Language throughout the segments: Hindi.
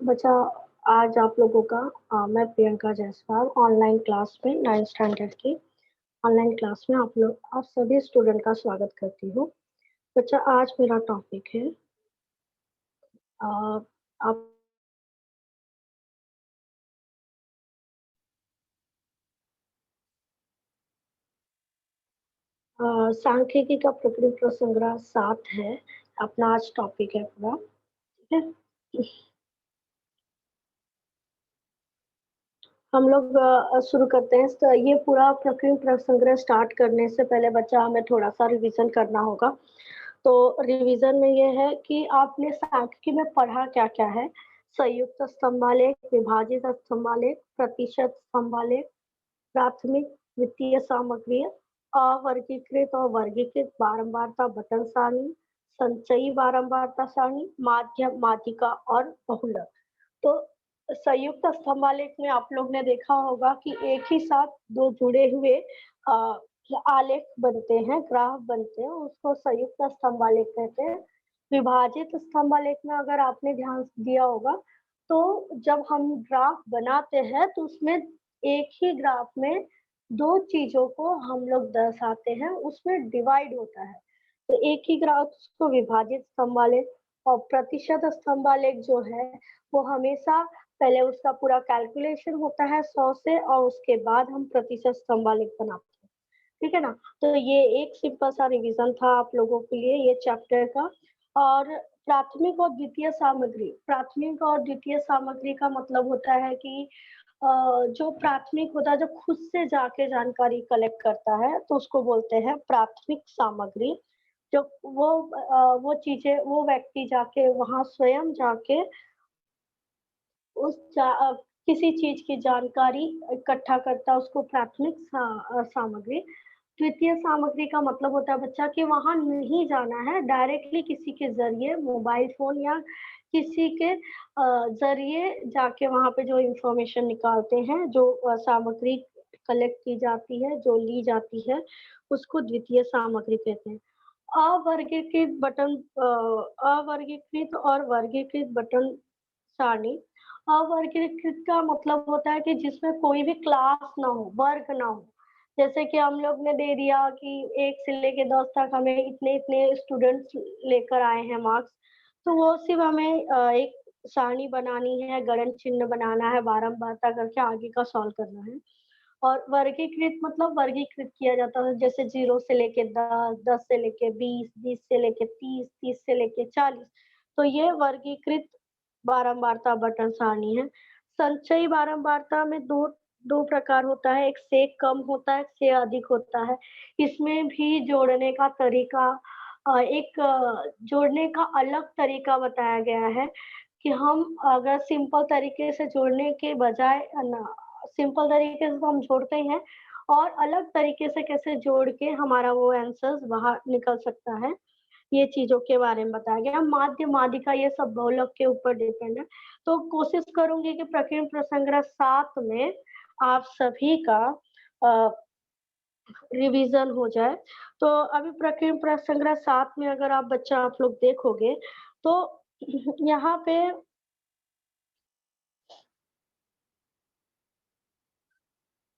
बच्चा आज आप लोगों का मैं प्रियंका जायसवाल ऑनलाइन क्लास में 9th स्टैंडर्ड की ऑनलाइन क्लास में आप सभी स्टूडेंट का स्वागत करती हूँ। बच्चा आज मेरा टॉपिक है आप सांख्यिकी का प्रकृति संग्रह 7 है। अपना आज टॉपिक है पूरा, ठीक है। हम लोग शुरू करते हैं। तो ये पूरा प्रकृति संग्रह स्टार्ट करने से पहले बच्चा हमें थोड़ा-सा रिवीजन करना होगा। तो रिवीजन में ये है कि आपने सांख्यिकी में पढ़ा क्या-क्या है? संयुक्त स्तंभालेख, विभाजित स्तंभालेख, प्रतिशत स्तंभालेख, प्राथमिक, द्वितीय सामग्री, अवर्गीकृत और वर्गीकृत बारंबारता बटन सारणी, संचयी बारंबारता सारणी, माध्यम, माध्यिका और बहुलक। तो संयुक्त स्तंभालेख में आप लोग ने देखा होगा कि एक ही साथ 2 जुड़े हुए अ, आलेख बनते हैं, ग्राफ बनते हैं, उसको संयुक्त स्तंभालेख कहते हैं। विभाजित स्तंभालेख में अगर आपने ध्यान दिया होगा, तो जब हम ग्राफ बनाते हैं तो उसमें एक ही ग्राफ में 2 चीज़ों को हम लोग दर्शाते हैं, उसमें डिवाइड होता है। तो एक ही ग्राफ को विभाजित स्तंभालेख और प्रतिशत स्तंभालेख जो है, वो हमेशा पहले उसका पूरा कैलकुलेशन होता है 100 से और उसके बाद हम प्रतिशत स्तंभालेख बनाते हैं, ठीक है ना? तो ये एक सिंपल सा रिवीजन था आप लोगों के लिए ये चैप्टर का। और प्राथमिक और द्वितीय सामग्री, प्राथमिक और द्वितीय सामग्री का मतलब होता है कि जो प्राथमिक होता है, जो खुद से जाके जानकारी कलेक्ट करता है, तो उसको बोलते हैं प्राथमिक सामग्री। जो वो चीज़ें वो व्यक्ति जाके वहाँ स्वयं जाके किसी चीज़ की जानकारी इकट्ठा करता है, उसको प्राथमिक सामग्री। द्वितीय सामग्री का मतलब होता है बच्चा कि वहाँ नहीं जाना है, डायरेक्टली किसी के ज़रिए मोबाइल फ़ोन या किसी के ज़रिए जाके वहाँ पे जो इन्फॉर्मेशन निकालते हैं, जो सामग्री कलेक्ट की जाती है, जो ली जाती है, उसको द्वितीय सामग्री कहते हैं। अवर्गीकृत बटन अवर्गीकृत और वर्गीकृत बटन सारणी। अवर्गीकृत का मतलब होता है कि जिसमें कोई भी क्लास ना हो, वर्ग ना हो। जैसे कि हम लोग ने दे दिया कि 1 से लेके 10 तक हमें इतने-इतने स्टूडेंट्स लेकर आए हैं मार्क्स, तो वो सिर्फ़ हमें एक सारणी बनानी है, गणन चिन्ह बनाना है, बारंबारता करके आगे का सॉल्व करना है। और वर्गीकृत मतलब वर्गीकृत किया जाता है, जैसे 0 से लेके 10, 10 से लेके 20, 20 से लेके 30, 30 से लेके 40। तो ये वर्गीकृत बारंबारता बटन सारणी है। संचयी बारंबारता में 2 प्रकार होता है, एक से कम होता है, एक से अधिक होता है। इसमें भी जोड़ने का तरीका जोड़ने का अलग तरीका बताया गया है कि हम अगर सिंपल तरीके से जोड़ने के बजाय सिंपल तरीके से तो हम जोड़ते ही हैं और अलग तरीके से कैसे जोड़ के हमारा वो आंसर्स बाहर निकल सकता है, ये चीज़ों के बारे में बताया गया। माध्य, माध्यिका ये सब बहुलक के ऊपर डिपेंड है। तो कोशिश करूँगी कि प्रकीर्णन प्रसंग्रह 7 में आप सभी का अ, रिवीजन हो जाए। तो अभी प्रकीर्णन प्रसंग्रह 7 में अगर आप लोग देखोगे, तो यहाँ पे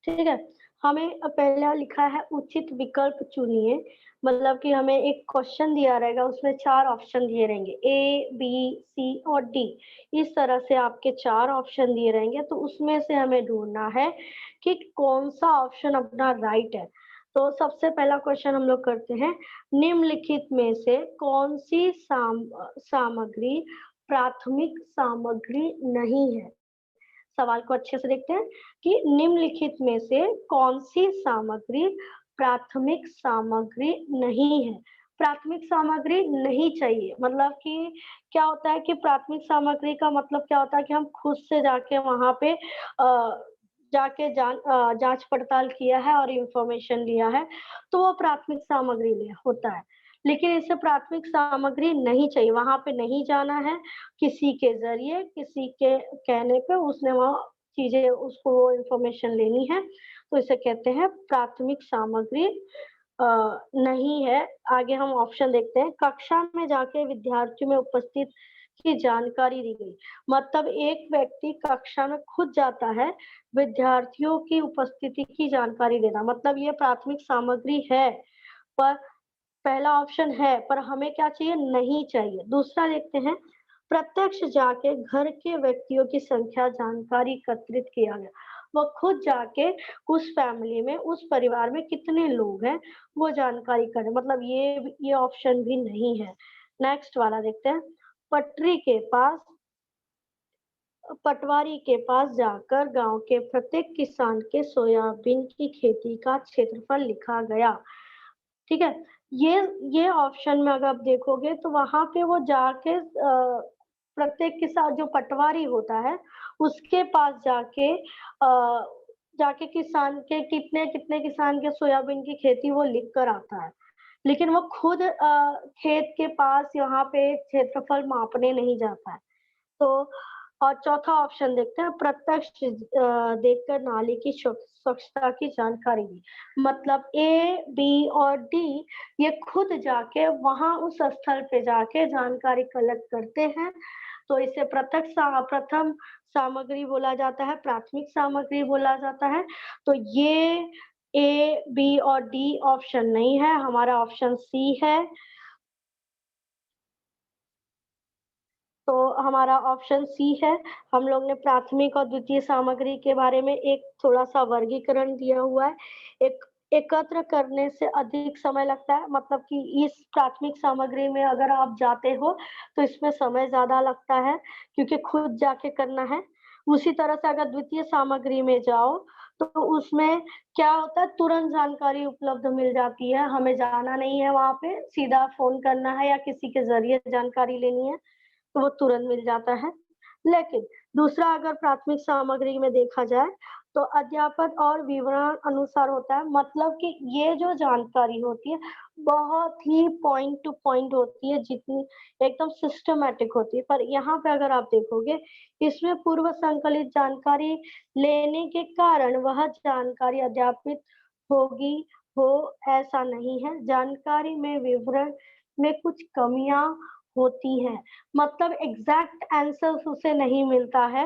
ठीक है, हमें पहला लिखा है उचित विकल्प चुनिए, मतलब कि हमें एक क्वेश्चन दिया रहेगा, उसमें 4 ऑप्शन दिए रहेंगे ए, बी, सी और डी। इस तरह से आपके 4 ऑप्शन दिए रहेंगे, तो उसमें से हमें ढूँढना है कि कौन-सा ऑप्शन अपना राइट है। तो सबसे पहला क्वेश्चन हम लोग करते हैं, निम्नलिखित में से कौन-सी सामग्री प्राथमिक सामग्री नहीं है? सवाल को अच्छे से देखते हैं कि निम्नलिखित में से कौन-सी सामग्री प्राथमिक सामग्री नहीं है? प्राथमिक सामग्री नहीं चाहिए, मतलब कि क्या होता है कि प्राथमिक सामग्री का मतलब क्या होता है कि हम खुद से जाके वहाँ पे जाँच-पड़ताल किया है और इन्फॉर्मेशन लिया है, तो वो प्राथमिक सामग्री में होता है। लेकिन इसे प्राथमिक सामग्री नहीं चाहिए, वहाँ पे नहीं जाना है, किसी के ज़रिए, किसी के कहने पे उसने वहाँ चीज़ें उसको वो इन्फॉर्मेशन लेनी है, तो इसे कहते हैं प्राथमिक सामग्री अ, नहीं है। आगे हम ऑप्शन देखते हैं, कक्षा में जाके विद्यार्थियों में उपस्थित की जानकारी दी गई। मतलब एक व्यक्ति कक्षा में खुद जाता है, विद्यार्थियों की उपस्थिति की जानकारी देना, मतलब ये प्राथमिक सामग्री है, पर पहला ऑप्शन है, पर हमें क्या चाहिए? नहीं चाहिए। दूसरा देखते हैं, प्रत्यक्ष जाके घर के व्यक्तियों की संख्या जानकारी एकत्रित किया गया। वो खुद जाके उस फैमिली में, उस परिवार में कितने लोग हैं, वो जानकारी करें, मतलब ये ऑप्शन भी नहीं है। नेक्स्ट वाला देखते हैं, पटरी के पास पटवारी के पास जाकर गांव के प्रत्येक किसान के सोयाबीन की खेती का क्षेत्रफल लिखा गया। ठीक है? ये ऑप्शन में अगर आप देखोगे तो वहाँ पे वो जाके प्रत्येक किसान जो पटवारी होता है, उसके पास जाके किसान के कितने किसान के सोयाबीन की खेती वो लिख कर आता है। लेकिन वो खुद खेत के पास यहाँ पे क्षेत्रफल मापने नहीं जाता है। तो और चौथा ऑप्शन देखते हैं, प्रत्यक्ष देखकर नाली की स्वच्छता की जानकारी दी। मतलब ए, बी और डी ये खुद जाके वहाँ उस स्थल पे जाके जानकारी कलेक्ट करते हैं, तो इसे प्रथम सामग्री बोला जाता है, प्राथमिक सामग्री बोला जाता है। तो ये ए, बी और डी ऑप्शन नहीं है, हमारा ऑप्शन सी है। तो हमारा ऑप्शन सी है। हम लोग ने प्राथमिक और द्वितीय सामग्री के बारे में एक थोड़ा-सा वर्गीकरण दिया हुआ है। एक एकत्र करने से अधिक समय लगता है, मतलब कि इस प्राथमिक सामग्री में अगर आप जाते हो, तो इसमें समय ज़्यादा लगता है, क्योंकि खुद जाके करना है। उसी तरह से अगर द्वितीय सामग्री में जाओ, तो उसमें क्या होता है, तुरंत जानकारी उपलब्ध मिल जाती है, हमें जाना नहीं है वहाँ पे, सीधा फ़ोन करना है या किसी के ज़रिए जानकारी लेनी है। तो वो तुरंत मिल जाता है। लेकिन दूसरा अगर प्राथमिक सामग्री में देखा जाए, तो अध्यापन और विवरण अनुसार होता है, मतलब कि ये जो जानकारी होती है, बहुत ही पॉइंट टू पॉइंट होती है, जितनी एकदम सिस्टमैटिक होती है। पर यहाँ पे अगर आप देखोगे, इसमें पूर्व संकलित जानकारी लेने के कारण वह जानकारी अध्यापित होगी हो ऐसा नहीं है। जानकारी में विवरण में कुछ कमियाँ होती हैं, मतलब एग्ज़ैक्ट आंसर्स उसे नहीं मिलता है।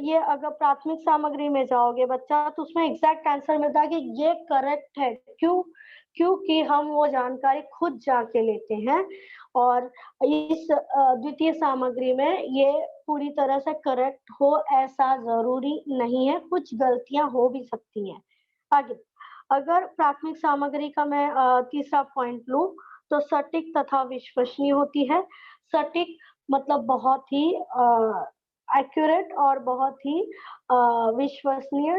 ये अगर प्राथमिक सामग्री में जाओगे बच्चा, तो उसमें एग्ज़ैक्ट आंसर मिलता है कि ये करेक्ट है। क्यों? क्योंकि हम वो जानकारी खुद जाके लेते हैं, और इस द्वितीय सामग्री में ये पूरी तरह से करेक्ट हो ऐसा ज़रूरी नहीं है, कुछ गलतियाँ हो भी सकती हैं। आगे, अगर प्राथमिक सामग्री का मैं तीसरा पॉइंट लूँ, तो सटीक तथा विश्वसनीय होती है। सटीक मतलब बहुत ही एक्यूरेट और बहुत ही विश्वसनीय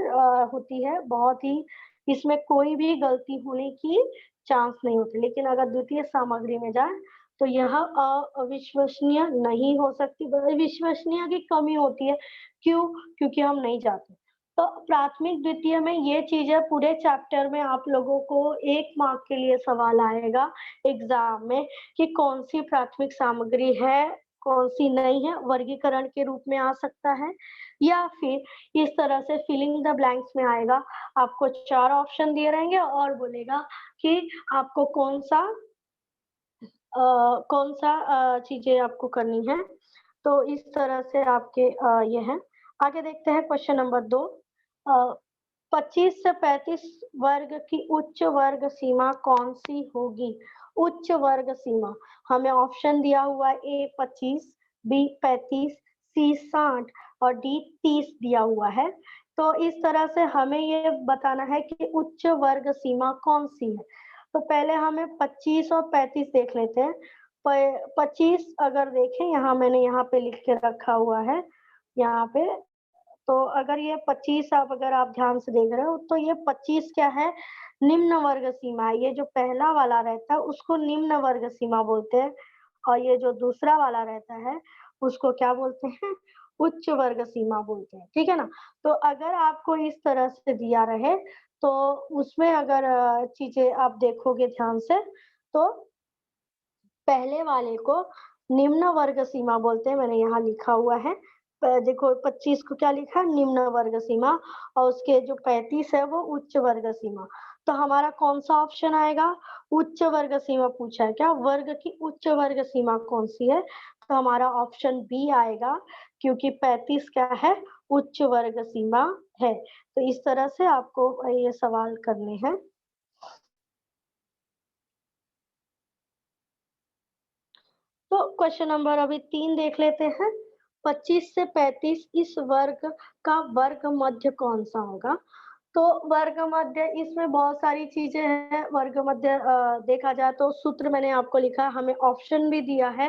होती है, बहुत ही इसमें कोई भी गलती होने की चांस नहीं होती। लेकिन अगर द्वितीय सामग्री में जाएँ, तो यह अविश्वसनीय नहीं हो सकती, विश्वसनीय की कमी होती है। क्यों? क्योंकि हम नहीं जाते। तो प्राथमिक, द्वितीय में ये चीज़ें पूरे चैप्टर में आप लोगों को 1 मार्क के लिए सवाल आएगा एग्ज़ाम में, कि कौन-सी प्राथमिक सामग्री है, कौन-सी नहीं है, वर्गीकरण के रूप में आ सकता है, या फिर इस तरह से फिलिंग द ब्लैंक्स में आएगा। आपको 4 ऑप्शन दिए रहेंगे और बोलेगा कि आपको कौन-सा चीज़ें आपको करनी है। तो इस तरह से आपके ये हैं। आगे देखते हैं क्वेश्चन नंबर 2। अ, 25 से 35 वर्ग की उच्च वर्ग सीमा कौन-सी होगी? उच्च वर्ग सीमा, हमें ऑप्शन दिया हुआ है, ए 25, बी 35, सी 60 और डी 30 दिया हुआ है। तो इस तरह से हमें ये बताना है कि उच्च वर्ग सीमा कौन-सी है। तो पहले हमें 25 और 35 देख लेते हैं। प 25 अगर देखें, यहाँ मैंने यहाँ पे लिख के रखा हुआ है, यहाँ पे। तो अगर ये 25 अगर आप ध्यान से देख रहे हो, तो ये 25 क्या है? निम्न वर्ग सीमा है। ये जो पहला वाला रहता है उसको निम्न वर्ग सीमा बोलते हैं, और ये जो दूसरा वाला रहता है उसको क्या बोलते हैं? उच्च वर्ग सीमा बोलते हैं, ठीक है ना? तो अगर आपको इस तरह से दिया रहे, तो उसमें अगर चीज़ें आप देखोगे ध्यान से, तो पहले वाले को निम्न वर्ग सीमा बोलते हैं, मैंने यहाँ लिखा हुआ है। देखो 25 को क्या लिखा है? निम्न वर्ग सीमा, और उसके जो 35 है वो उच्च वर्ग सीमा। तो हमारा कौन-सा ऑप्शन आएगा? उच्च वर्ग सीमा पूछा है क्या? वर्ग की उच्च वर्ग सीमा कौन-सी है? तो हमारा ऑप्शन बी आएगा, क्योंकि 35 क्या है, उच्च वर्ग सीमा है। तो इस तरह से आपको ये सवाल करने हैं। तो क्वेश्चन नंबर अभी 3 देख लेते हैं। 25 से 35 इस वर्ग का वर्ग मध्य कौन सा होगा? तो वर्ग मध्य, इसमें बहुत सारी चीजें हैं। वर्ग मध्य देखा जाए तो सूत्र मैंने आपको लिखा, हमें ऑप्शन भी दिया है,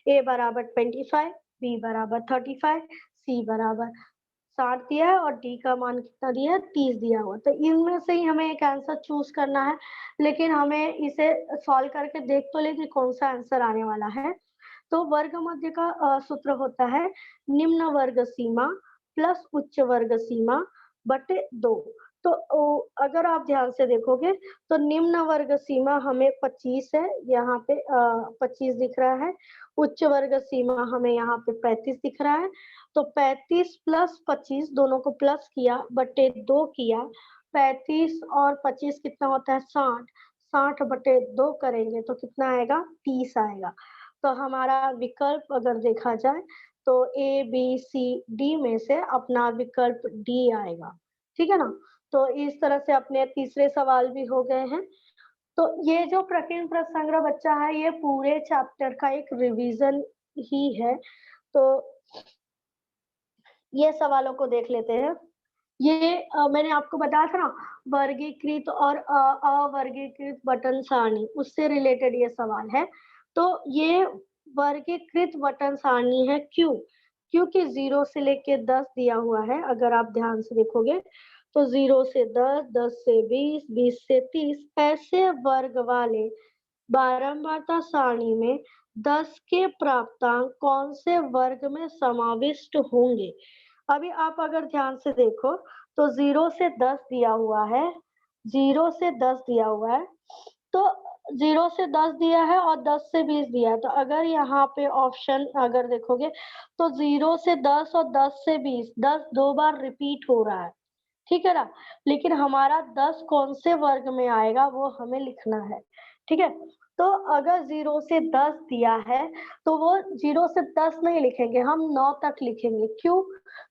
a बराबर 25, b बराबर 35, c बराबर 60 दिया है और डी का मान कितना दिया है, 30 दिया हुआ। तो इनमें से ही हमें एक आंसर चूज करना है, लेकिन हमें इसे सॉल्व करके देख तो ले कि कौन सा आंसर आने वाला है। तो वर्ग मध्य का सूत्र होता है निम्न वर्ग सीमा प्लस उच्च वर्ग सीमा बटे 2। तो अगर आप ध्यान से देखोगे तो निम्न वर्ग सीमा हमें 25 है, यहाँ पे 25 दिख रहा है। उच्च वर्ग सीमा हमें यहाँ पे 35 दिख रहा है। तो 35 प्लस 25 दोनों को प्लस किया बटे 2 किया, 35 और 25 कितना होता है, 60। 60 बटे 2 करेंगे तो कितना आएगा, 30 आएगा। तो हमारा विकल्प अगर देखा जाए तो ए बी सी डी में से अपना विकल्प डी आएगा। ठीक है ना? तो इस तरह से अपने तीसरे सवाल भी हो गए हैं। तो ये जो प्रकीर्ण प्रश्न संग्रह बच्चा है, ये पूरे चैप्टर का एक रिवीजन ही है। तो ये सवालों को देख लेते हैं। ये मैंने आपको बताया था ना, वर्गीकृत और अवर्गीकृत बटन सारणी, उससे रिलेटेड ये सवाल है। तो ये वर्गीकृत बटन सारणी है, क्यों? क्योंकि 0 से लेके 10 दिया हुआ है। अगर आप ध्यान से देखोगे तो 0 से 10, 10 से 20, 20 से 30 ऐसे वर्ग वाले बारंबारता सारणी में 10 के प्राप्तांक कौन से वर्ग में समाविष्ट होंगे? अभी आप अगर ध्यान से देखो तो 0 से 10 दिया हुआ है, 0 से 10 दिया हुआ है। तो 0 से 10 दिया है और 10 से 20 दिया है। तो अगर यहाँ पे ऑप्शन अगर देखोगे तो 0 से 10 और 10 से 20, 10 दो बार रिपीट हो रहा है। ठीक है ना? लेकिन हमारा 10 कौन से वर्ग में आएगा वो हमें लिखना है। ठीक है? तो अगर 0 से 10 दिया है तो वो 0 से 10 नहीं लिखेंगे, हम 9 तक लिखेंगे। क्यों?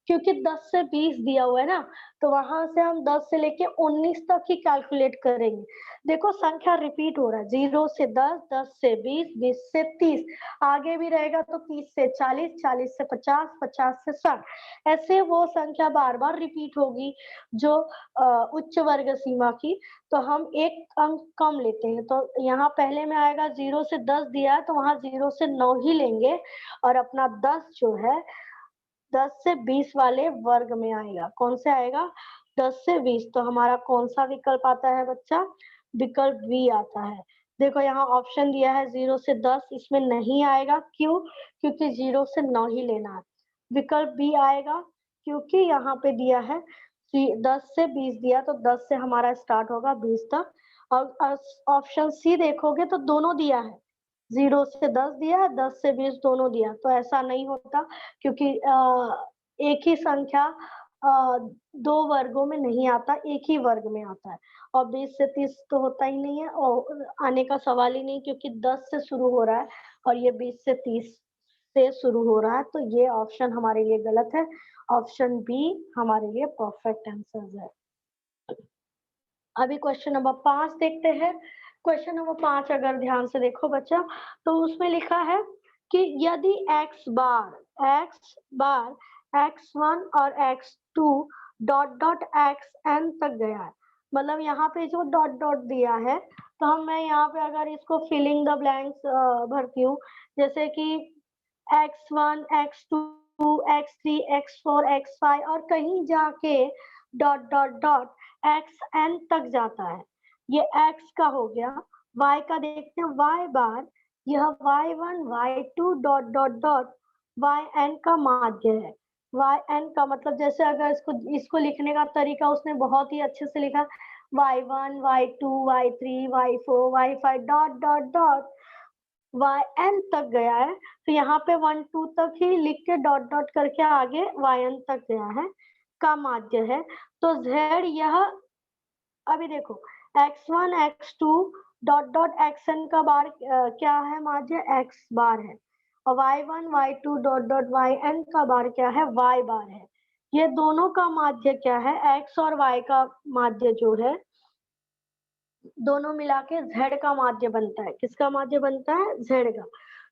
क्योंकि 10 से 20 दिया हुआ है ना, तो वहां से हम 10 से लेके 19 तक ही कैलकुलेट करेंगे। देखो संख्या रिपीट हो रहा है, 0 से 10, 10 से 20, 20 से 30, आगे भी रहेगा तो 30 से 40, 40 से 50, 50 से 60, ऐसे वो संख्या बार बार रिपीट होगी जो उच्च वर्ग सीमा की। तो हम एक अंक कम लेते हैं। तो यहाँ पहले में आएगा 0 से 10 दिया है तो वहां 0 से 9 ही लेंगे, और अपना 10 जो है 10 से 20 वाले वर्ग में आएगा। कौन से आएगा? 10 से 20। तो हमारा कौन सा विकल्प आता है बच्चा? विकल्प बी आता है। देखो यहाँ ऑप्शन दिया है 0 से 10, इसमें नहीं आएगा। क्यों? क्योंकि 0 से 9 ही लेना है। विकल्प बी आएगा क्योंकि यहाँ पे दिया है 10 से 20 दिया, तो 10 से हमारा स्टार्ट होगा 20 तक। और ऑप्शन सी देखोगे तो दोनों दिया है, 0 से 10 दिया है, 10 से 20 दोनों दिया। तो ऐसा नहीं होता, क्योंकि एक ही संख्या दो वर्गों में नहीं आता, एक ही वर्ग में आता है। और 20 से 30 तो होता ही नहीं है और आने का सवाल ही नहीं, क्योंकि 10 से शुरू हो रहा है और ये 20 से 30 से शुरू हो रहा है। तो ये ऑप्शन हमारे लिए गलत है। ऑप्शन बी हमारे लिए परफेक्ट आंसर है। अभी क्वेश्चन नंबर 5 देखते हैं। क्वेश्चन नंबर 5 अगर ध्यान से देखो बच्चा, तो उसमें लिखा है कि यदि x बार x1 और x2 डॉट डॉट xn तक गया है, मतलब यहाँ पे जो डॉट डॉट दिया है, तो मैं यहाँ पे अगर इसको फिलिंग द ब्लैंक्स भरती हूँ, जैसे कि x1, x2, x3, x4, x5 और कहीं जाके डॉट डॉट डॉट xn तक जाता है। ये x का हो गया। y का देखते हैं, y बार, यह y1, y2 dot dot dot yn का माध्य है। yn का मतलब, जैसे अगर इसको लिखने का तरीका उसने बहुत ही अच्छे से लिखा, y1, y2, y3, y4, y5 dot dot dot yn तक गया है। तो यहाँ पे 1 2 तक ही लिख के डॉट डॉट करके आगे yn तक गया है, का माध्य है। तो z यह, अभी देखो x1 x2 dot dot xn का बार क्या है, माध्य x बार है। और y1 y2 dot dot yn का बार क्या है, y बार है। ये दोनों का माध्य क्या है, x और y का माध्य जो है दोनों मिला के z का माध्य बनता है। किसका माध्य बनता है, z का।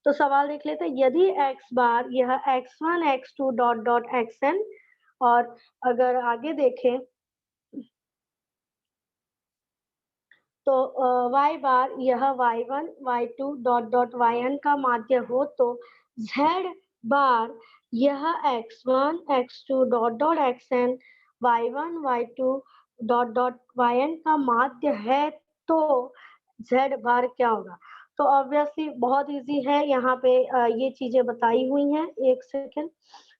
तो सवाल देख लेते हैं, यदि x बार यह x1 x2 dot dot xn, और अगर आगे देखें तो y बार यह y1 y2 dot dot yn का माध्य हो, तो z बार यह x1 x2 dot dot xn y1 y2 dot dot yn का माध्य है, तो z बार क्या होगा। तो ऑब्वियसली बहुत इजी है, यहाँ पे ये चीजें बताई हुई हैं। एक सेकेंड,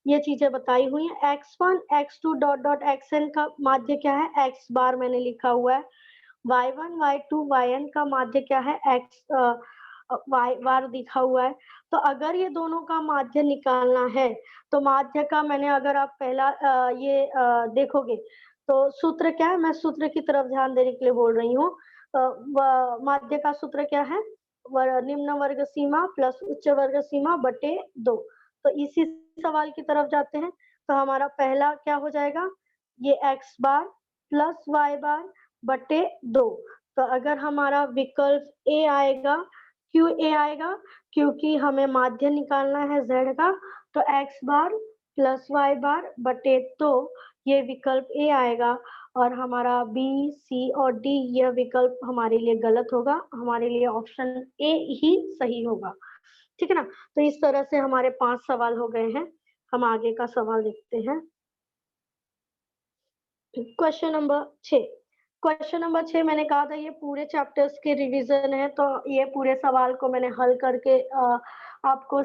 ये चीजें बताई हुई हैं। x1 x2 dot dot xn का माध्य क्या है, x बार मैंने लिखा हुआ है। y1 y2 yn का माध्य क्या है, x y बार दिखा हुआ है। तो अगर ये दोनों का माध्य निकालना है, तो माध्य का मैंने, अगर आप पहला ये देखोगे तो सूत्र क्या है, मैं सूत्र की तरफ ध्यान देने के लिए बोल रही हूँ। माध्य का सूत्र क्या है, निम्न वर्ग सीमा प्लस उच्च वर्ग सीमा बटे 2। तो इसी सवाल की तरफ जाते हैं। तो हमारा पहला क्या हो जाएगा, ये x बार प्लस y बार बटे 2। तो अगर हमारा विकल्प ए आएगा, क्यों ए आएगा, क्योंकि हमें माध्य निकालना है z का, तो x बार प्लस y बार बटे 2 ये विकल्प ए आएगा। और हमारा बी सी और डी यह विकल्प हमारे लिए गलत होगा, हमारे लिए ऑप्शन ए ही सही होगा। ठीक है ना। तो इस तरह से हमारे 5 सवाल हो गए हैं। हम आगे का सवाल देखते हैं। Question number 6। क्वेश्चन नंबर 6 मैंने कहा था ये पूरे चैप्टर्स के रिवीजन है, तो ये पूरे सवाल को मैंने हल करके आपको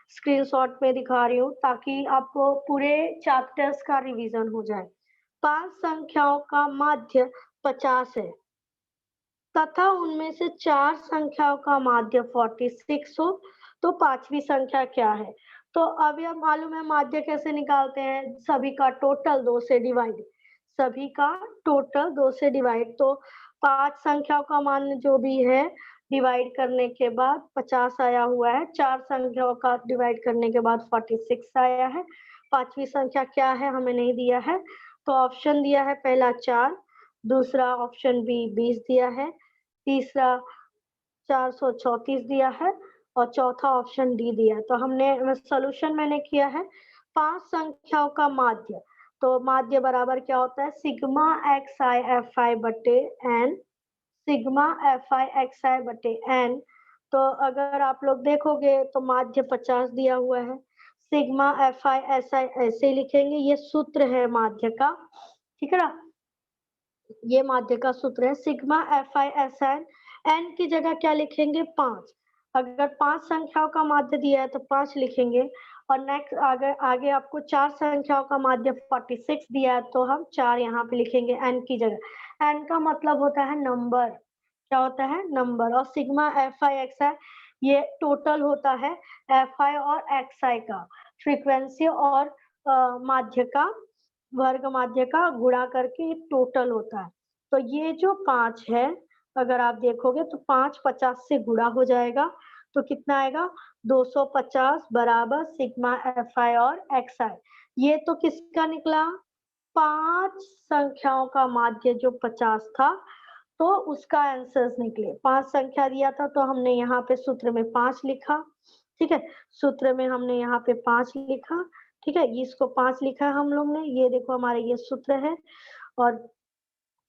स्क्रीनशॉट में दिखा रही हूँ, ताकि आपको पूरे चैप्टर्स का रिवीजन हो जाए। 5 संख्याओं का माध्य 50 है तथा उनमें से 4 संख्याओं का माध्य 46 हो, तो पांचवी संख्या क्या है। तो अब यह मालूम है माध्य कैसे निकालते हैं, सभी का टोटल 2 से डिवाइड, सभी का टोटल 2 से डिवाइड। तो 5 संख्याओं का मान जो भी है डिवाइड करने के बाद 50 आया हुआ है, 4 संख्याओं का डिवाइड करने के बाद 46 आया है। पांचवी संख्या क्या है हमें नहीं दिया है, तो ऑप्शन दिया है पहला 4, दूसरा ऑप्शन बी 20 दिया है, तीसरा 434 दिया है और चौथा ऑप्शन डी दिया है। तो हमने सॉल्यूशन मैंने किया है 5 संख्याओं का माध्य। तो माध्य बराबर क्या होता है, sigma x i f i बटे एन, sigma F i x i बटे एन। तो अगर आप लोग देखोगे तो माध्य 50 दिया हुआ है, sigma F I S I ऐसे लिखेंगे, ये सूत्र है माध्य का। ठीक है ना, ये माध्य का सूत्र है sigma F I S N. N की जगह क्या लिखेंगे, 5। अगर 5 संख्याओं का माध्य दिया है तो 5 लिखेंगे। और नेक्स्ट आगे आपको 4 संख्याओं का माध्य 46 दिया है, तो हम 4 यहाँ पे लिखेंगे एन की जगह। एन का मतलब होता है नंबर, क्या होता है, नंबर। और सिग्मा एफ आई एक्स आई ये टोटल होता है एफ आई और एक्स आई का, फ्रीक्वेंसी और माध्य का, वर्ग माध्य का गुणा करके टोटल होता है। तो ये जो 5 है, अगर आप देखोगे तो 5 50 से गुणा हो जाएगा, तो कितना आएगा 250 बराबर सिग्मा एफ आई और एक्स आई। ये तो किसका निकला, 5 संख्याओं का माध्य जो 50 था, तो उसका आंसर्स निकले। 5 संख्या दिया था तो हमने यहाँ पे सूत्र में 5 लिखा। ठीक है, सूत्र में हमने यहाँ पे 5 लिखा। ठीक है, इसको 5 लिखा है हम लोग ने, ये देखो हमारे ये सूत्र है। और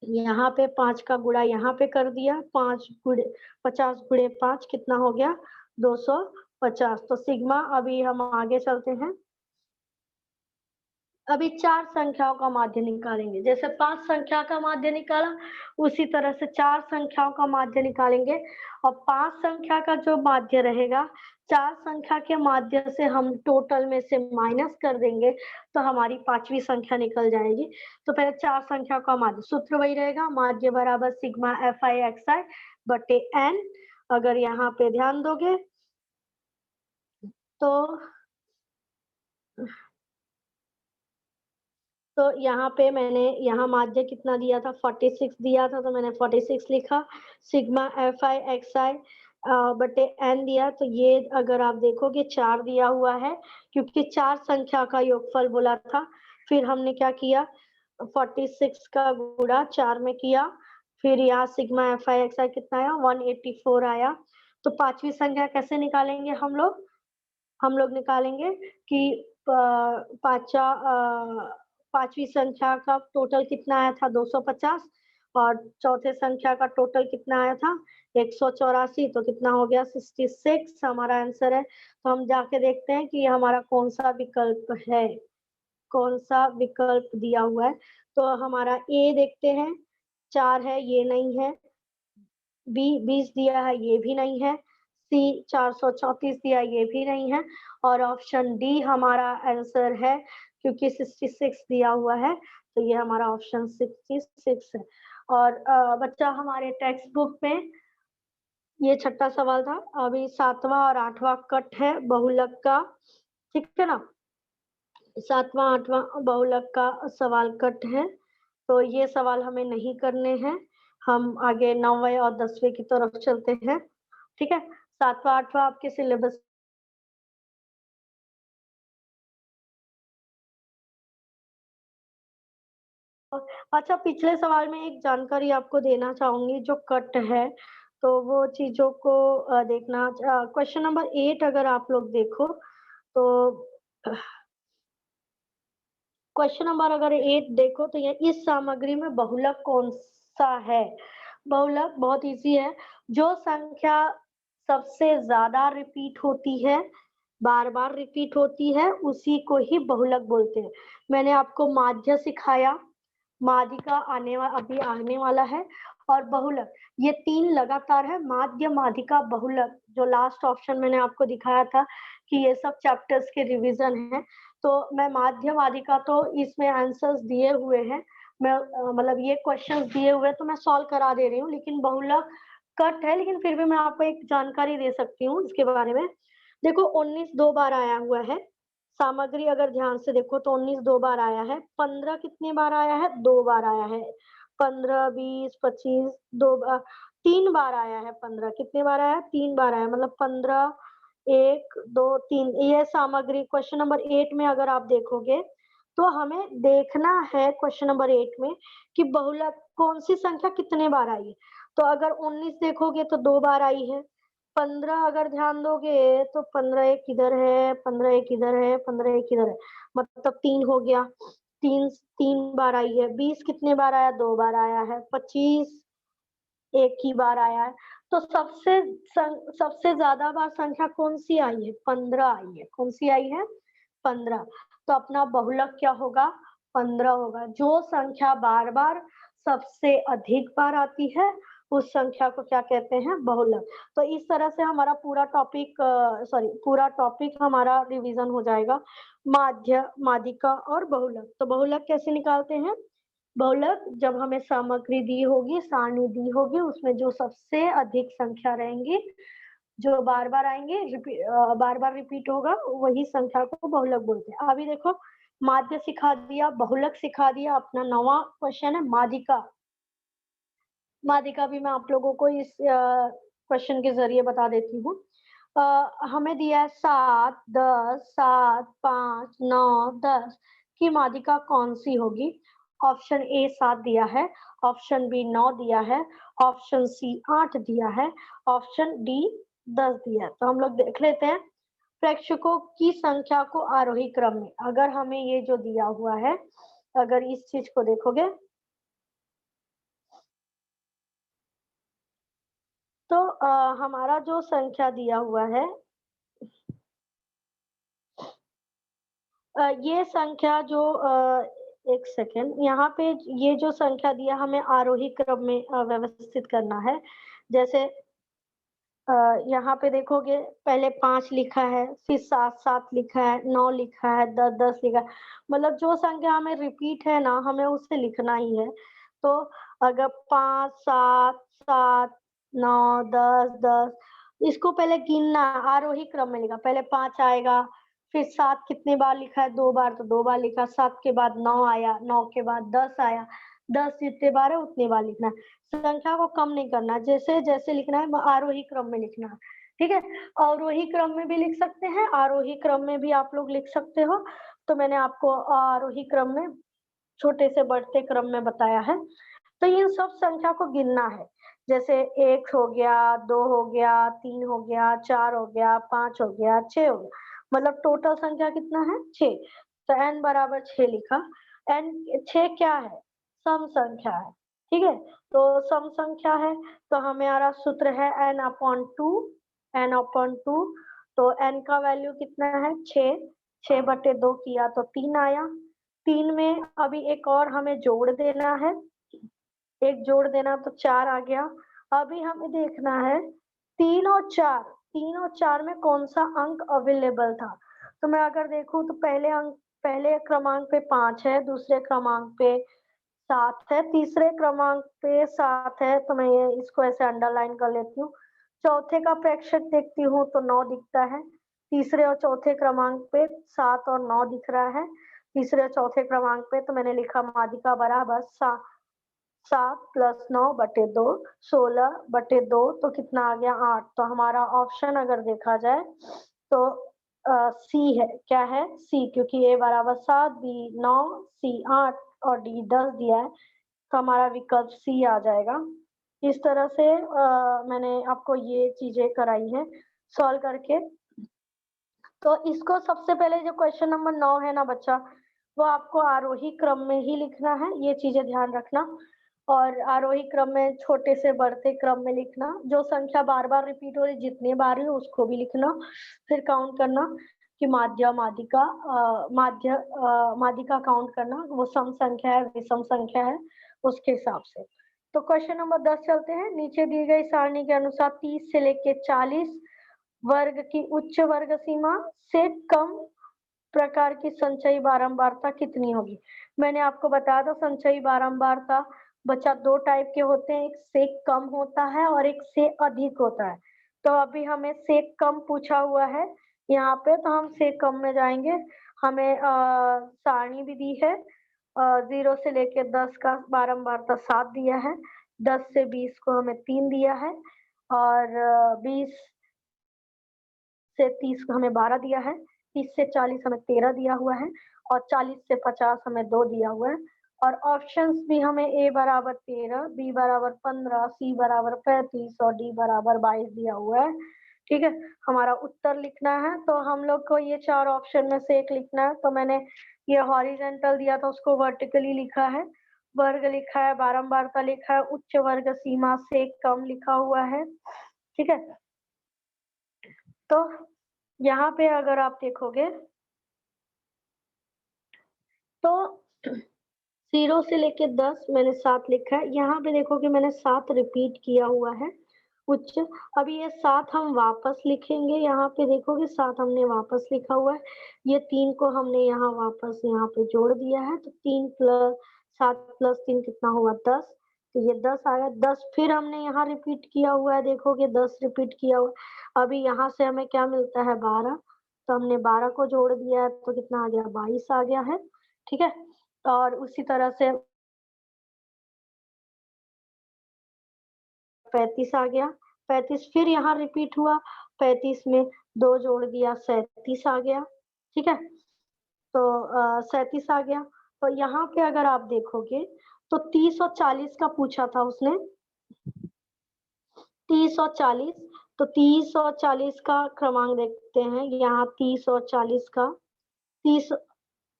यहाँ पे 5 का गुणा यहाँ पे कर दिया, 5 गुणे 50 गुणे 5 कितना हो गया 250। तो सिग्मा, अभी हम आगे चलते हैं। अभी 4 संख्याओं का माध्य निकालेंगे, जैसे 5 संख्या का माध्य निकाला उसी तरह से 4 संख्याओं का माध्य निकालेंगे। और 5 संख्या का जो माध्य रहेगा, 4 संख्या के माध्य से हम टोटल में से माइनस कर देंगे, तो हमारी पांचवी संख्या निकल जाएगी। तो पहले 4 संख्या का माध्य, सूत्र वही रहेगा, माध्य बराबर sigma F i x i बटे एन। अगर यहाँ पे ध्यान दोगे तो यहाँ पे मैंने यहाँ माध्य कितना दिया था 46 दिया था, तो मैंने 46 लिखा। Sigma F i x i बटे n दिया, तो ये अगर आप देखोगे 4 दिया हुआ है, क्योंकि 4 संख्या का योगफल बोला था। फिर हमने क्या किया, 46 का गुणा 4 में किया, फिर यहाँ सिग्मा fi xi कितना आया, 184 आया। तो पांचवी संख्या कैसे निकालेंगे हम लोग? हम लोग निकालेंगे कि पांचवी संख्या का टोटल कितना आया था, 250, और चौथे संख्या का टोटल कितना आया था, 184। तो कितना हो गया, 66 हमारा आंसर है। तो हम जाके देखते हैं कि हमारा कौन सा विकल्प है, कौन सा विकल्प दिया हुआ है। तो हमारा ए देखते हैं, 4 है, ये नहीं है। बी 20 दिया है, ये भी नहीं है। सी 434 दिया, ये भी नहीं है। और ऑप्शन डी हमारा आंसर है, क्योंकि 66 दिया हुआ है, तो ये हमारा ऑप्शन 66 है। और बच्चा हमारे टेक्स्ट बुक में ये छठा सवाल था। अभी 7वां और 8वां कट है बहुलक का, ठीक है ना। 7वां 8वां बहुलक का सवाल कट है, तो ये सवाल हमें नहीं करने हैं। हम आगे 9वें और 10वें की तरफ चलते हैं, ठीक है। 7वां 8वां आपके सिलेबस। अच्छा, पिछले सवाल में एक जानकारी आपको देना चाहूंगी, जो कट है तो वो चीजों को देखना। क्वेश्चन नंबर 8 अगर आप लोग देखो तो क्वेश्चन नंबर अगर 8 देखो तो ये, इस सामग्री में बहुलक कौन सा है? बहुलक बहुत इजी है, जो संख्या सबसे ज्यादा रिपीट होती है, बार बार रिपीट होती है, उसी को ही बहुलक बोलते हैं। मैंने आपको माध्य सिखाया, माध्यिका अभी आने वाला है, और बहुलक, ये 3 लगातार है, माध्य, माध्यिका, बहुलक। जो लास्ट ऑप्शन मैंने आपको दिखाया था कि ये सब चैप्टर्स के रिवीजन है, तो मैं माध्य, माध्यिका तो इसमें आंसर्स दिए हुए हैं, मैं मतलब ये क्वेश्चंस दिए हुए हैं, तो मैं सॉल्व करा दे रही हूँ। लेकिन बहुलक कट है, लेकिन फिर भी मैं आपको एक जानकारी दे सकती हूँ इसके बारे में। देखो 19 2 बार आया हुआ है, सामग्री अगर ध्यान से देखो तो 19 2 बार आया है। 15 कितने बार आया है, 2 बार आया है। 15 20 25 2 बार, 3 बार आया है। 15 कितने बार आया है, 3 बार आया, मतलब 15 1 2 3। ये सामग्री क्वेश्चन नंबर 8 में अगर आप देखोगे तो हमें देखना है क्वेश्चन नंबर 8 में कि बहुलक कौन सी संख्या कितने बार आई है। तो अगर 19 देखोगे तो 2 बार आई है। 15 अगर ध्यान दोगे तो 15 एक इधर है, 15 एक इधर है, 15 एक इधर है, मतलब 3 हो गया। 3 3 बार आई है। 20 कितने बार आया, 2 बार आया है। 25 एक ही बार आया है। तो सबसे ज्यादा बार संख्या कौन सी आई है, 15 आई है। कौन सी आई है, 15। तो अपना बहुलक क्या होगा, 15 होगा। जो संख्या बार बार सबसे अधिक बार आती है, उस संख्या को क्या कहते हैं, बहुलक। तो इस तरह से हमारा पूरा टॉपिक हमारा रिवीजन हो जाएगा, माध्य, माध्यिका और बहुलक। तो बहुलक कैसे निकालते हैं? बहुलक जब हमें सामग्री दी होगी, सारणी दी होगी, उसमें जो सबसे अधिक संख्या रहेंगी, जो बार बार आएंगे, बार बार रिपीट होगा, वही संख्या को बहुलक बोलते हैं। अभी देखो, माध्य सिखा दिया, बहुलक सिखा दिया। अपना 9वां क्वेश्चन है माध्यिका। माध्यिका भी मैं आप लोगों को इस क्वेश्चन के जरिए बता देती हूँ। हमें दिया है 7 10 7 5 9 10 की माध्यिका कौन सी होगी? ऑप्शन ए 7 दिया है, ऑप्शन बी 9 दिया है, ऑप्शन सी 8 दिया है, ऑप्शन डी 10 दिया है। तो हम लोग देख लेते हैं प्रेक्षकों की संख्या को आरोही क्रम में। अगर हमें ये जो दिया हुआ है, अगर इस चीज को देखोगे तो हमारा जो संख्या दिया हुआ है, ये संख्या जो एक सेकेंड, यहाँ पे ये जो संख्या दिया, हमें आरोही क्रम में व्यवस्थित करना है। जैसे यहाँ पे देखोगे, पहले 5 लिखा है, फिर 7 7 लिखा है, 9 लिखा है, 10 10 लिखा है। मतलब जो संख्या हमें रिपीट है ना, हमें उसे लिखना ही है। तो अगर 5 7 7 9 10 10, इसको पहले गिनना, आरोही क्रम में लिखा। पहले 5 आएगा, फिर 7 कितने बार लिखा है, 2 बार, तो 2 बार लिखा। 7 के बाद 9 आया, 9 के बाद 10 आया, 10 जितने बार है उतने बार लिखना है। संख्या को कम नहीं करना, जैसे जैसे लिखना है आरोही क्रम में लिखना है, ठीक है। अवरोही क्रम में भी लिख सकते हैं, आरोही क्रम में भी आप लोग लिख सकते हो। तो मैंने आपको आरोही क्रम में छोटे से बढ़ते क्रम में बताया है। तो इन सब संख्या को गिनना है, जैसे 1 हो गया, 2 हो गया, 3 हो गया, 4 हो गया, 5 हो गया, 6 हो गया, मतलब टोटल संख्या कितना है 6। तो n बराबर 6 लिखा। n 6 क्या है? सम संख्या है, ठीक है। तो सम संख्या है तो हमारा सूत्र है n अपॉन 2, n अपॉन 2। तो n का वैल्यू कितना है 6, 6/2 किया तो 3 आया। 3 में अभी एक और हमें जोड़ देना है, एक जोड़ देना तो 4 आ गया। अभी हमें देखना है 3 और 4, 3 और 4 में कौन सा अंक अवेलेबल था। तो मैं अगर देखूं तो पहले क्रमांक पे 5 है, दूसरे क्रमांक पे 7 है, तीसरे क्रमांक पे 7 है, तो मैं ये इसको ऐसे अंडरलाइन कर लेती हूँ। चौथे का प्रेक्षक देखती हूँ तो 9 दिखता है। तीसरे और चौथे क्रमांक पे 7 और 9 दिख रहा है। तीसरे और चौथे क्रमांक पे तो मैंने लिखा माध्यिका बराबर 7 + 9/2, 16/2, तो कितना आ गया 8। तो हमारा ऑप्शन अगर देखा जाए तो सी है। क्या है? सी, क्योंकि ए बराबर 7, बी 9, सी 8 और डी 10 दिया है, तो हमारा विकल्प सी आ जाएगा। इस तरह से मैंने आपको ये चीजें कराई है सॉल्व करके। तो इसको सबसे पहले जो क्वेश्चन नंबर 9 है ना बच्चा, वो आपको आरोही क्रम में ही लिखना है, ये चीजें ध्यान रखना। और आरोही क्रम में छोटे से बढ़ते क्रम में लिखना, जो संख्या बार बार रिपीट हो रही जितने बार है उसको भी लिखना, फिर काउंट करना कि माध्यिका काउंट करना, वो सम संख्या है विषम संख्या है उसके हिसाब से। तो क्वेश्चन नंबर 10 चलते हैं। नीचे दी गई सारणी के अनुसार 30 से लेके 40 वर्ग की उच्च वर्ग सीमा से कम प्रकार की संचयी बारंबारता कितनी होगी। मैंने आपको बताया था संचयी बारंबारता बच्चा 2 टाइप के होते हैं, एक से कम होता है और एक से अधिक होता है। तो अभी हमें से कम पूछा हुआ है यहाँ पे, तो हम से कम में जाएंगे। हमें सारणी भी दी है, 0 से लेके 10 का बारंबारता 7 दिया है, 10 से 20 को हमें 3 दिया है, और 20 से 30 को हमें 12 दिया है, 30 से 40 हमें 13 दिया हुआ है, और 40 से 50 हमें 2 दिया हुआ है। और ऑप्शंस भी हमें ए बराबर 13, बी बराबर 15, सी बराबर 35 और डी बराबर 22 दिया हुआ है, ठीक है। हमारा उत्तर लिखना है तो हम लोग को ये 4 ऑप्शन में से एक लिखना है। तो मैंने ये हॉरिजेंटल दिया था उसको वर्टिकली लिखा है, वर्ग लिखा है, बारंबारता लिखा है, उच्च वर्ग सीमा से कम लिखा हुआ है, ठीक है। तो यहाँ पे अगर आप देखोगे तो 0 से लेके 10 मैंने 7 लिखा है। यहाँ पे देखोगे मैंने 7 रिपीट किया हुआ है उच्च। अभी ये 7 हम वापस लिखेंगे, यहाँ पे देखोगे 7 हमने वापस लिखा हुआ है। ये 3 को हमने यहाँ वापस यहाँ पे जोड़ दिया है, तो 3 + 7 + 3 कितना हुआ 10। तो ये 10 आया। 10 फिर हमने यहाँ रिपीट किया हुआ है, देखोगे 10 रिपीट किया हुआ है। अभी यहाँ से हमें क्या मिलता है 12, तो हमने 12 को जोड़ दिया है तो कितना आ गया 22 आ गया है, ठीक है। और उसी तरह से 35 आ गया, 35 फिर यहाँ रिपीट हुआ, 35 में 2 जोड़ दिया 37 आ गया, ठीक है। तो 37 आ गया। तो यहाँ पे अगर आप देखोगे तो 30 और 40 का पूछा था उसने, 30 और 40, तो 30 और 40 का क्रमांक देखते हैं। यहाँ 30 और 40 का 30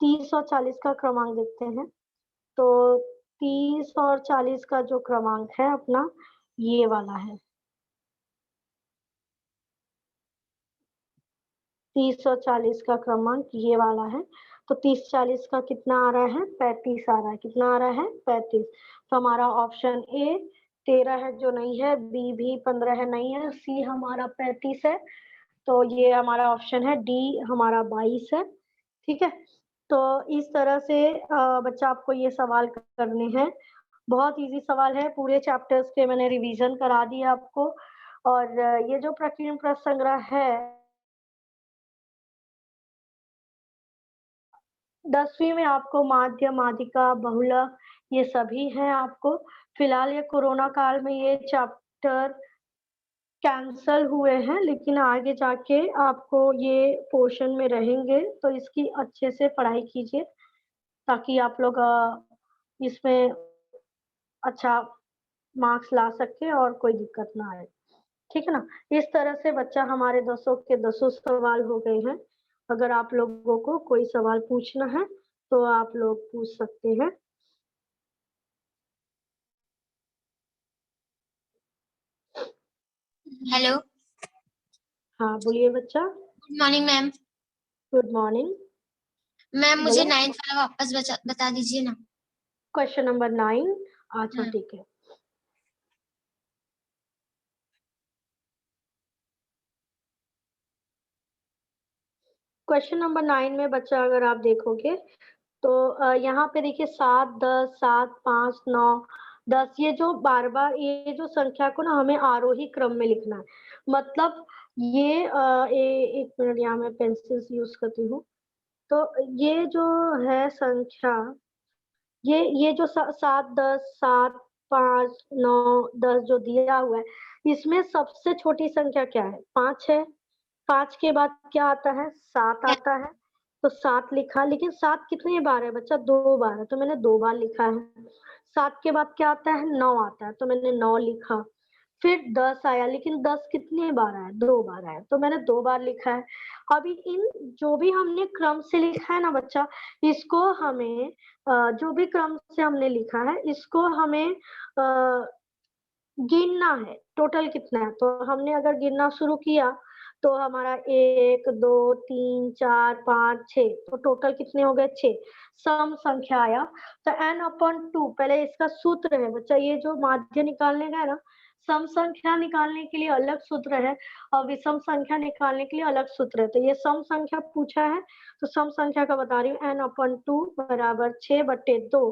30 और 40 का क्रमांक देखते हैं। तो 30 और 40 का जो क्रमांक है अपना ये वाला है, 30 और 40 का क्रमांक ये वाला है। तो 30-40 का कितना आ रहा है 35 आ रहा है, कितना आ रहा है 35। तो हमारा ऑप्शन ए 13 है जो नहीं है, बी भी 15 है नहीं है, सी हमारा 35 है, तो ये हमारा ऑप्शन है डी हमारा 22 है, ठीक है। तो इस तरह से बच्चा आपको ये सवाल करने हैं। बहुत इजी सवाल है, पूरे चैप्टर्स के मैंने रिवीजन करा दिया आपको। और ये जो प्रकीर्णन प्रश्न संग्रह है 10वीं में आपको माध्य, माध्यिका, बहुलक ये सभी हैं आपको। फिलहाल ये कोरोना काल में ये चैप्टर कैंसल हुए हैं, लेकिन आगे जाके आपको ये पोर्शन में रहेंगे, तो इसकी अच्छे से पढ़ाई कीजिए ताकि आप लोग इसमें अच्छा मार्क्स ला सकें और कोई दिक्कत ना आए। ठीक है ना? इस तरह से बच्चा हमारे 10 के 10 सवाल हो गए हैं। अगर आप लोगों को कोई सवाल पूछना है, तो आप लोग पूछ सकते हैं। हेलो, हाँ, बोलिए बच्चा। Good morning ma'am. Good morning. Ma'am मुझे बोलो। 9th वाला वापस बता दीजिए ना। Question number 9। अच्छा, हाँ। ठीक है। क्वेश्चन नंबर 9 में बच्चा अगर आप देखोगे तो यहाँ पे देखिए 7, 10, 7, 5, 9, 10 ये जो बार-बार ये जो संख्या को ना हमें आरोही क्रम में लिखना है। मतलब ये एक मिनट यहाँ मैं पेंसिल्स यूज़ करती हूँ। तो ये जो है संख्या, ये जो 7, 10, 7, 5, 9, 10 जो दिया हुआ है, इसमें सबसे छोटी संख्या क्या है? 5 है। 5 के बाद क्या आता है? 7 आता है। तो 7 लिखा, लेकिन 7 कितनी बार है बच्चा? 2 बार है, तो मैंने 2 बार लिखा है। 7 के बाद क्या आता है? 9 आता है, तो मैंने 9 लिखा। फिर 10 आया, लेकिन 10 कितनी बार आया? 2 बार आया, तो मैंने 2 बार लिखा है। अभी इन जो भी हमने क्रम से लिखा है ना बच्चा, इसको हमें जो भी क्रम से हमने लिखा है, इसको हमें गिनना है, टोटल कितना है। तो हमने अगर गिनना शुरू किया, तो हमारा 1, 2, 3, 4, 5, 6, तो टोटल कितने हो गए? 6। सम संख्या आया, तो n/2 पहले इसका सूत्र है बच्चा, ये जो माध्य निकालने का है ना, सम संख्या निकालने के लिए अलग सूत्र है और विषम संख्या निकालने के लिए अलग सूत्र है। तो ये सम संख्या पूछा है, तो सम संख्या का बता रही हूँ, n/2 बराबर 6/2,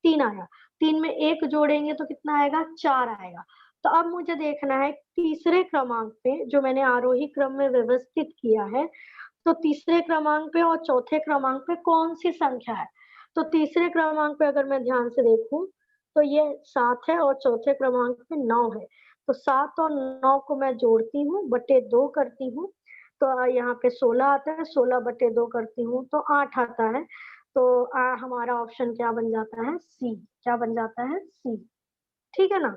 3 आया। 3 में 1 जोड़ेंगे तो कितना आएगा? 4 आएगा। तो अब मुझे देखना है तीसरे क्रमांक पे, जो मैंने आरोही क्रम में व्यवस्थित किया है, तो तीसरे क्रमांक पे और चौथे क्रमांक पे कौन-सी संख्या है? तो तीसरे क्रमांक पे अगर मैं ध्यान से देखूँ, तो ये 7 है और चौथे क्रमांक पे 9 है। तो 7 और 9 को मैं जोड़ती हूँ, बटे 2 करती हूँ, तो यहाँ पे 16 आता है, 16 बटे 2 करती हूँ, तो 8 आता है। तो हमारा ऑप्शन क्या बन जाता है? सी। क्या बन जाता है? सी। ठीक है ना?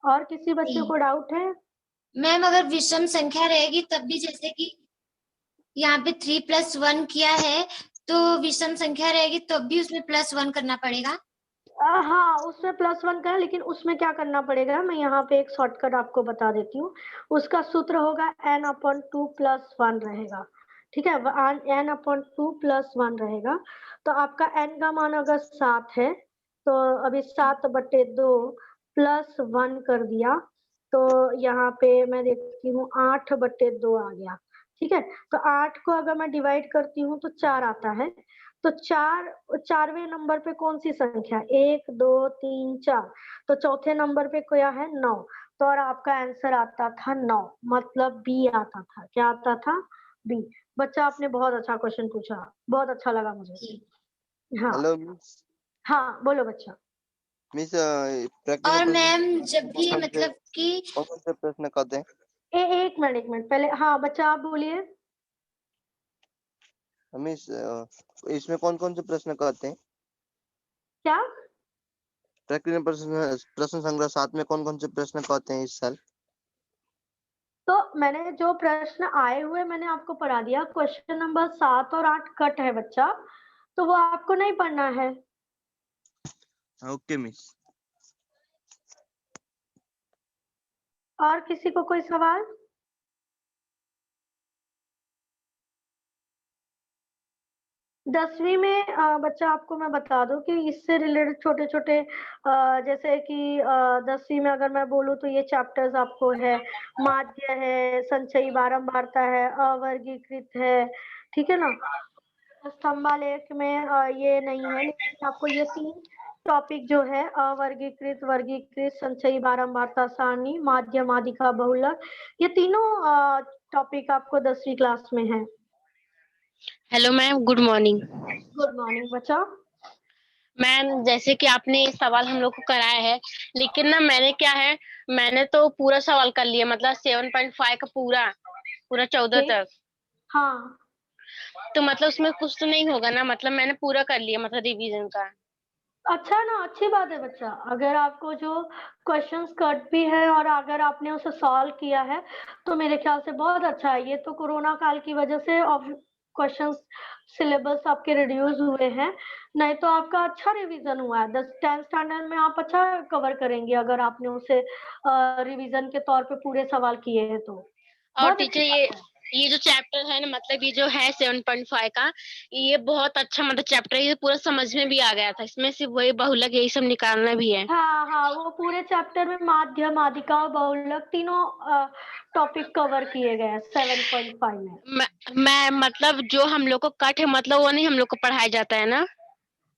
और किसी बच्चे को डाउट है? मैम अगर विषम संख्या रहेगी तब भी, जैसे कि यहाँ पे 3+1 किया है, तो विषम संख्या रहेगी तब भी उसमें +1 करना पड़ेगा। हाँ, उसमें +1 का है, लेकिन उसमें क्या करना पड़ेगा, मैं यहाँ पे एक शॉर्टकट आपको बता देती हूँ। उसका सूत्र होगा n/2 + 1 रहेगा। ठीक है? n/2 + 1 रहेगा। तो आपका n का मान अगर 7 है, तो अभी 7/2 + 1 कर दिया, तो यहाँ पे मैं देखती हूँ 8/2 आ गया। ठीक है? तो 8 को अगर मैं डिवाइड करती हूँ तो 4 आता है। तो 4वें नंबर पे कौन-सी संख्या है? 1, 2, 3, 4, तो चौथे नंबर पे क्या है? 9, तो और आपका आंसर आता था 9, मतलब बी आता था। क्या आता था? बी। बच्चा आपने बहुत अच्छा क्वेश्चन पूछा, बहुत अच्छा लगा मुझे। जी। हाँ, हेलो मिस। हाँ, बोलो बच्चा। मिस प्रैक्टिकल और प्रश्न मैम जब भी कौन से मतलब कि कौन कौन से प्रश्न कहते हैं? 1 मिनट पहले, हाँ, बच्चा आप बोलिए। मिस इसमें कौन कौन से प्रश्न कहते हैं? क्या? प्रैक्टिकल प्रश्न संग्रह 7 में कौन कौन से प्रश्न कहते हैं इस साल? तो मैंने जो प्रश्न आए हुए मैंने आपको पढ़ा दिया। क्वेश्चन नंबर 7 और 8 कट है बच्चा, तो वो आपको नहीं पढ़ना है। Okay miss. और किसी को कोई सवाल? दसवीं में बच्चा आपको मैं बता दूं कि इससे रिलेटेड छोटे-छोटे जैसे कि 10वीं में अगर मैं बोलूँ तो ये चैप्टर्स आपको है, माध्य है, संचयी बारंबारता है, अवर्गीकृत है, ठीक है ना? स्तंभालेख में ये नहीं है, लेकिन आपको ये 3 टॉपिक जो है अवर्गीकृत, वर्गीकृत, संचयी बारंबारता सारणी, माध्य, माध्यिका, बहुलक, ये तीनों टॉपिक आपको 10वीं क्लास में है। Hello ma'am, good morning. Good morning बच्चा। मैम जैसे कि आपने ये सवाल हम लोग को कराया है, लेकिन ना मैंने क्या है, मैंने तो पूरा सवाल कर लिया, मतलब 7.5 का पूरा पूरा 14 ठीक। तक। हाँ, तो मतलब उसमें कुछ तो नहीं होगा ना, मतलब मैंने पूरा कर लिया मतलब रिवीजन का। अच्छा ना, अच्छी बात है बच्चा। अगर आपको जो क्वेश्चंस कट भी है और अगर आपने उसे सॉल्व किया है तो मेरे ख्याल से बहुत अच्छा है। ये तो कोरोना काल की वजह से क्वेश्चंस सिलेबस आपके रिड्यूस हुए हैं, नहीं तो आपका अच्छा रिवीजन हुआ है। 10th स्टैंडर्ड में आप अच्छा कवर करेंगे अगर आपने उसे रिवीजन के तौर पे पूरे सवाल किए हैं तो। और बहुत टीचर अच्छी बात है। ये जो चैप्टर है ना, मतलब ये जो है 7.5 का, ये बहुत अच्छा मतलब चैप्टर है, ये पूरा समझ में भी आ गया था। इसमें सिर्फ वही बहुलक यही सब निकालना भी है। हाँ हाँ, वो पूरे चैप्टर में माध्य, माध्यिका और बहुलक तीनों टॉपिक कवर किए गए हैं 7.5 में। मैं मतलब जो हम लोग को कट है, मतलब वो नहीं हम लोग को पढ़ाया जाता है ना?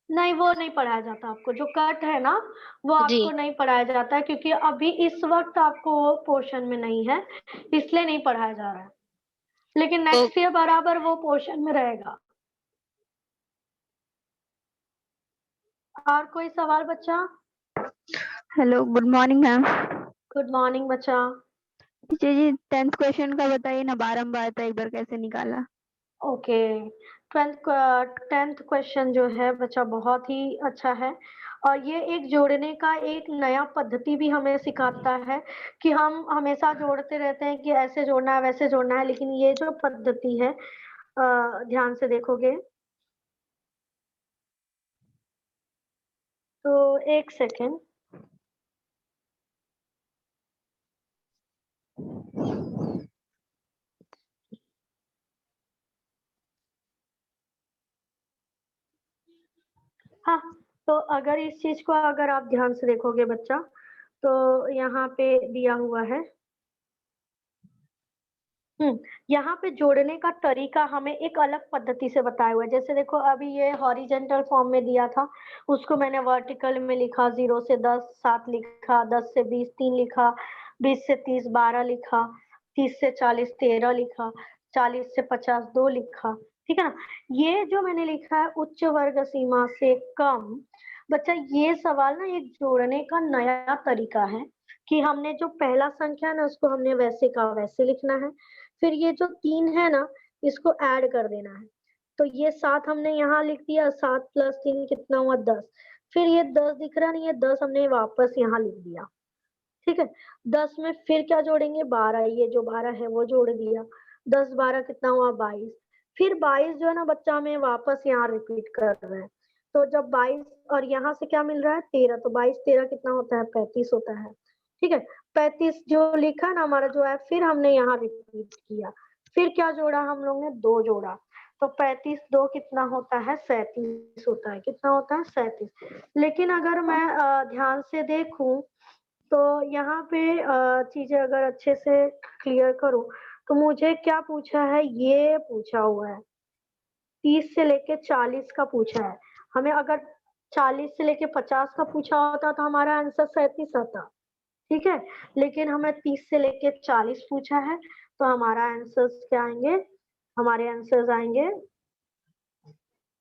नहीं, वो नहीं पढ़ाया जाता आपको। जो कट है ना, वो जी। आपको नहीं पढ़ाया जाता है क्योंकि अभी इस वक्त आपको वो पोर्शन में नहीं है, इसलिए नहीं पढ़ाया जा रहा है। लेकिन ओ, नेक्स्ट ईयर बराबर वो पोर्शन में रहेगा। और कोई सवाल बच्चा? Hello, good morning ma'am. Good morning बच्चा। टीचर जी 10th क्वेश्चन का बताइए ना, बारंबार था, एक बार कैसे निकाला? ओके, 10th क्वेश्चन जो है बच्चा बहुत ही अच्छा है और ये एक जोड़ने का एक नया पद्धति भी हमें सिखाता है कि हम हमेशा जोड़ते रहते हैं कि ऐसे जोड़ना है वैसे जोड़ना है, लेकिन ये जो पद्धति है ध्यान से देखोगे तो एक सेकेंड। हाँ, तो अगर इस चीज को अगर आप ध्यान से देखोगे बच्चा, तो यहाँ पे दिया हुआ है। यहाँ पे जोड़ने का तरीका हमें एक अलग पद्धति से बताया हुआ है। जैसे देखो, अभी ये हॉरिजेंटल फॉर्म में दिया था, उसको मैंने वर्टिकल में लिखा, 0 से 10 7 लिखा, 10 से 20 3 लिखा, 20 से 30 12 लिखा, 30 से 40 13 लिखा, 40 से 50 2 लिखा। ठीक है ना? ये जो मैंने लिखा है उच्च वर्ग सीमा से कम, बच्चा ये सवाल ना एक जोड़ने का नया तरीका है कि हमने जो पहला संख्या है ना उसको हमने वैसे का वैसे लिखना है, फिर ये जो 3 है ना इसको ऐड कर देना है। तो ये 7 हमने यहाँ लिख दिया, 7 प्लस 3 कितना हुआ 10। फिर ये 10 दिख रहा नहीं है, 10 हमने वापस यहाँ लिख दिया। ठीक है? 10 में फिर क्या जोड़ेंगे 12, ये जो 12 है वो जोड़ दिया। 10 12 कितना हुआ 22। फिर 22 जो है ना बच्चा हमें वापस यहाँ रिपीट कर रहे हैं। तो जब 22 और यहाँ से क्या मिल रहा है 13, तो 22 13 कितना होता है 35 होता है। ठीक है? 35 जो लिखा ना हमारा जो है, फिर हमने यहाँ रिपीट किया। फिर क्या जोड़ा हम लोग ने 2 जोड़ा, तो 35 2 कितना होता है 37 होता है। कितना होता है 37। लेकिन अगर मैं ध्यान से देखूं तो यहाँ पे चीजें अगर अच्छे से क्लियर करूं तो मुझे क्या पूछा है, ये पूछा हुआ है 30 से लेके 40 का पूछा है। हमें अगर 40 से लेके 50 का पूछा होता तो हमारा आंसर 37 आता। ठीक है? लेकिन हमें 30 से लेके 40 पूछा है तो हमारा आंसर क्या आएंगे, हमारे आंसर्स आएंगे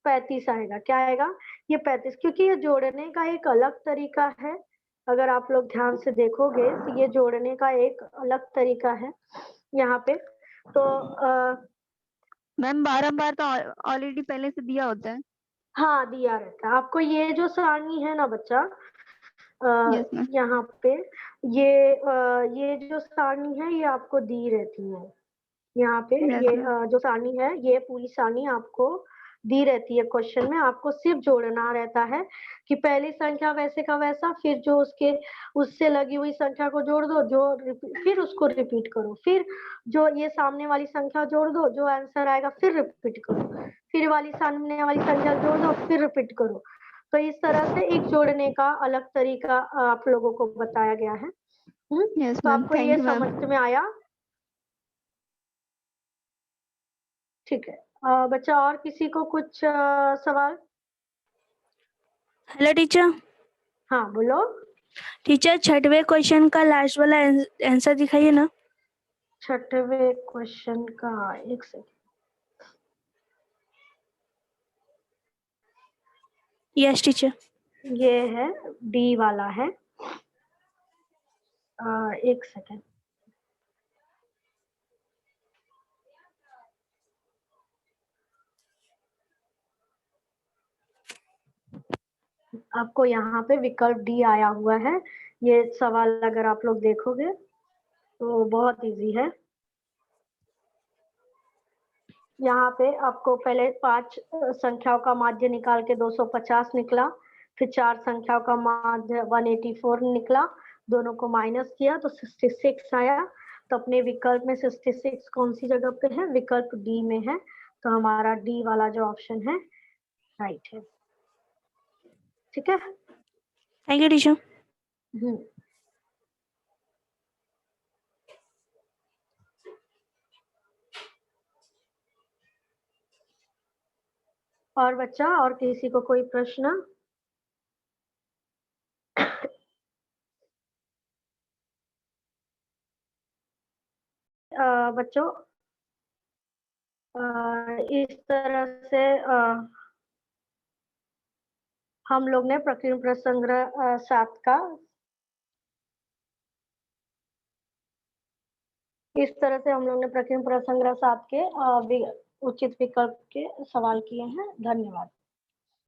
35 आएगा। क्या आएगा? ये 35, क्योंकि ये जोड़ने का एक अलग तरीका है। अगर आप लोग ध्यान से देखोगे तो ये जोड़ने का एक अलग तरीका है यहाँ पे। तो मैम बारंबार तो ऑलरेडी पहले से दिया होता है। हाँ, दिया रहता है आपको। ये जो सारणी है ना बच्चा, यस मैम। यहाँ पे ये जो सारणी है ये आपको दी रहती है। यहाँ पे यस ये मैम। जो सारणी है ये पूरी सारणी आपको दी रहती है। क्वेश्चन में आपको सिर्फ जोड़ना रहता है कि पहली संख्या वैसे का वैसा, फिर जो उसके उससे लगी हुई संख्या को जोड़ दो, फिर उसको रिपीट करो, फिर जो ये सामने वाली संख्या जोड़ दो, जो आंसर आएगा फिर रिपीट करो, फिर वाली सामने वाली संख्या जोड़ दो, फिर रिपीट करो। तो इस तरह से एक जोड़ने का अलग तरीका आप लोगों को बताया गया है। यस तो मैम, आपको थैंक ये यू मैम। समझ में आया? ठीक है। बच्चा और किसी को कुछ सवाल? Hello teacher. हाँ बोलो। टीचर 6वें क्वेश्चन का लास्ट वाला आंसर दिखाइए ना। 6वें क्वेश्चन का एक सेकंड। Yes teacher. ये है डी वाला है। एक सेकेंड। आपको यहाँ पे विकल्प डी आया हुआ है। ये सवाल अगर आप लोग देखोगे तो बहुत इजी है। यहाँ पे आपको पहले 5 संख्याओं का माध्य निकाल के 250 निकला, फिर 4 संख्याओं का माध्य 184 निकला, दोनों को माइनस किया तो 66 आया। तो अपने विकल्प में 66 कौन सी जगह पे है? विकल्प डी में है। तो हमारा डी वाला जो ऑप्शन है राइट है। ठीक है। Thank you teacher. और बच्चा, और किसी को कोई प्रश्न? बच्चों, इस तरह से हम लोग ने प्रकीर्ण प्रसंग्रह 7 का इस तरह से हम लोग ने प्रकीर्ण प्रसंग्रह 7 के उचित विकल्प के सवाल किए हैं। धन्यवाद।